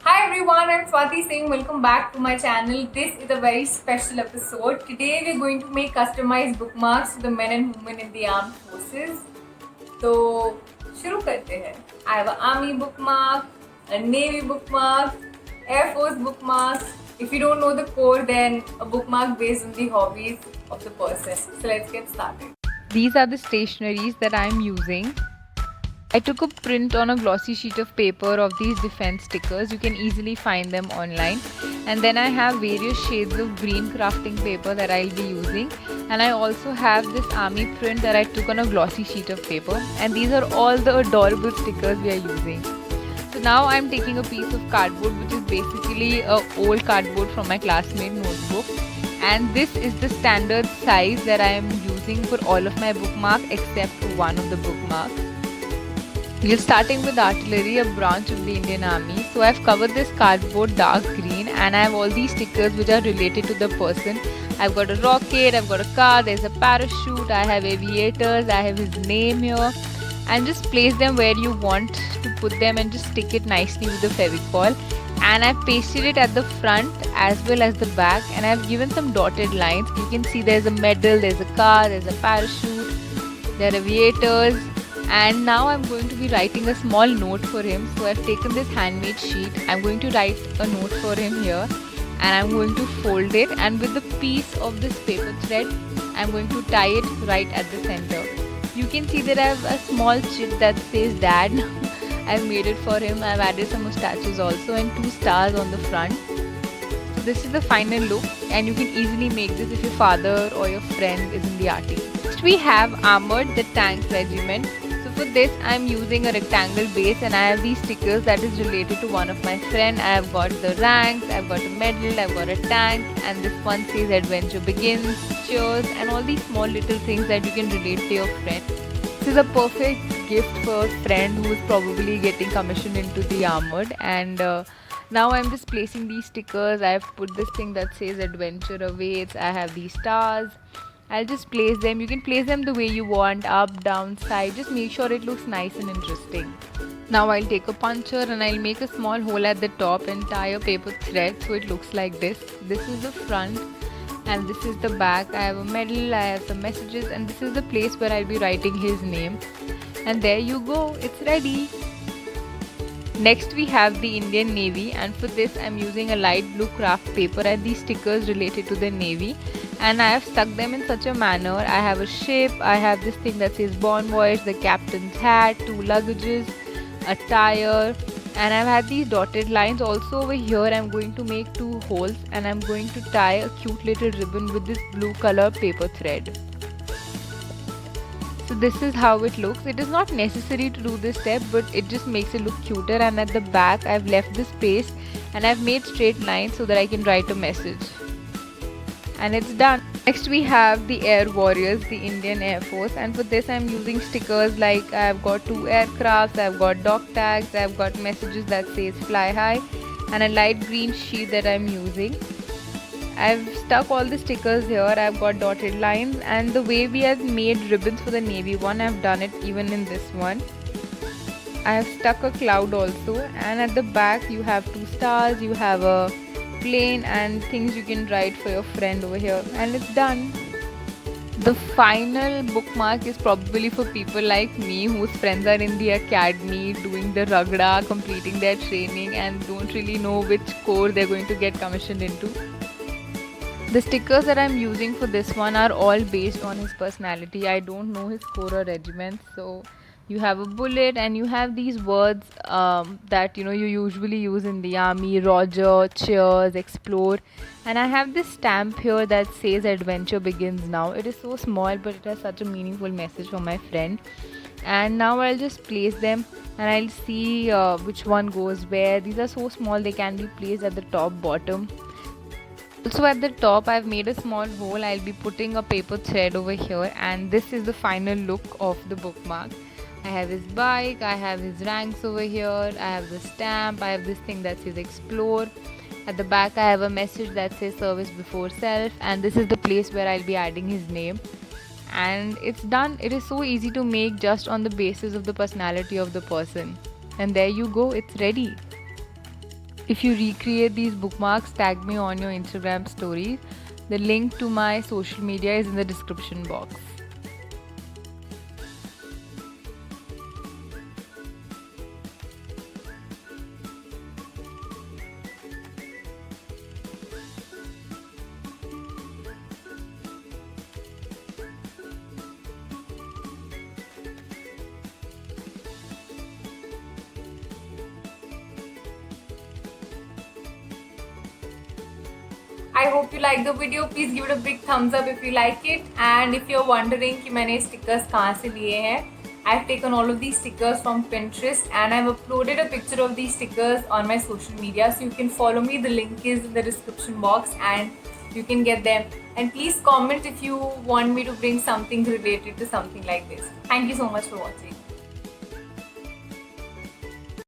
Hi everyone, I'm Swati Singh. Welcome back to my channel. This is a very special episode. Today we're going to make customized bookmarks for the men and women in the armed forces. तो शुरू करते हैं. I have an army bookmark, a navy bookmark, air force bookmark. If you don't know the code, then a bookmark based on the hobbies of the person. So let's get started. These are the stationaries that I'm using. I took a print on a glossy sheet of paper of these defense stickers. You can easily find them online. And then I have various shades of green crafting paper that I'll be using. And I also have this army print that I took on a glossy sheet of paper. And these are all the adorable stickers we are using. So now I'm taking a piece of cardboard, which is basically a old cardboard from my classmate notebook. And this is the standard size that I am using for all of my bookmarks except for one of the bookmarks. We're starting with artillery, a branch of the Indian Army. So I've covered this cardboard dark green and I have all these stickers which are related to the person. I've got a rocket, I've got a car, there's a parachute, I have aviators, I have his name here. And just place them where you want to put them and just stick it nicely with the Fevicol. And I've pasted it at the front as well as the back, and I've given some dotted lines. You can see there's a medal, there's a car, there's a parachute, there are aviators. And now I'm going to be writing a small note for him. So I've taken this handmade sheet. I'm going to write a note for him here and I'm going to fold it, and with the piece of this paper thread I'm going to tie it right at the center. You can see that I have a small chit that says dad. I've made it for him. I've added some mustaches also and 2 stars on the front. So this is the final look, and you can easily make this if your father or your friend is in the army. Next we have Armored, the tank regiment. So for this I'm using a rectangle base and I have these stickers that is related to one of my friend. I have got the ranks, I've got a medal, I've got a tank, and this one says adventure begins, cheers, and all these small little things that you can relate to your friend. This is a perfect gift for a friend who is probably getting commissioned into the armored. And now I'm just placing these stickers. I've put this thing that says adventure awaits. I have these stars. I'll just place them. You can place them the way you want, up, down, side. Just make sure it looks nice and interesting. Now I'll take a puncher and I'll make a small hole at the top and tie a paper thread so it looks like this. This is the front and this is the back. I have a medal, I have some messages, and this is the place where I'll be writing his name. And there you go, it's ready. Next we have the Indian Navy, and for this I'm using a light blue craft paper and these stickers related to the Navy, and I have stuck them in such a manner. I have a ship, I have this thing that says Born Voyage, the captain's hat, 2 luggages, a tire, and I've had these dotted lines. Also over here I'm going to make 2 holes and I'm going to tie a cute little ribbon with this blue color paper thread. So this is how it looks. It is not necessary to do this step, but it just makes it look cuter. And at the back I've left this space and I've made straight lines so that I can write a message. And it's done. Next we have the Air Warriors, the Indian Air Force, and for this I'm using stickers like I've got 2 aircrafts, I've got dock tags, I've got messages that says fly high, and a light green sheet that I'm using. I've stuck all the stickers here. I've got dotted lines, and the way we have made ribbons for the Navy one, I've done it even in this one. I have stuck a cloud also, and at the back you have 2 stars, you have a plane and things you can write for your friend over here, and it's done. The final bookmark is probably for people like me whose friends are in the academy doing the ragda, completing their training, and don't really know which corps they're going to get commissioned into. The stickers that I'm using for this one are all based on his personality. I don't know his corps or regiment. So you have a bullet and you have these words that you usually use in the army: Roger, cheers, explore. And I have this stamp here that says adventure begins now. It is so small but it has such a meaningful message for my friend. And now I'll just place them and I'll see which one goes where. These are so small, they can be placed at the top, bottom. Also at the top I've made a small hole. I'll be putting a paper thread over here, and this is the final look of the bookmark. I have his bike, I have his ranks over here, I have the stamp, I have this thing that says explore. At the back I have a message that says service before self, and this is the place where I'll be adding his name. And it's done. It is so easy to make just on the basis of the personality of the person. And there you go, it's ready. If you recreate these bookmarks, tag me on your Instagram stories. The link to my social media is in the description box. I hope you like the video. Please give it a big thumbs up if you like it. And if you're wondering कि मैंने stickers कहाँ से लिए हैं, I've taken all of these stickers from Pinterest and I've uploaded a picture of these stickers on my social media, so you can follow me. The link is in the description box and you can get them. And please comment if you want me to bring something related to something like this. Thank you so much for watching.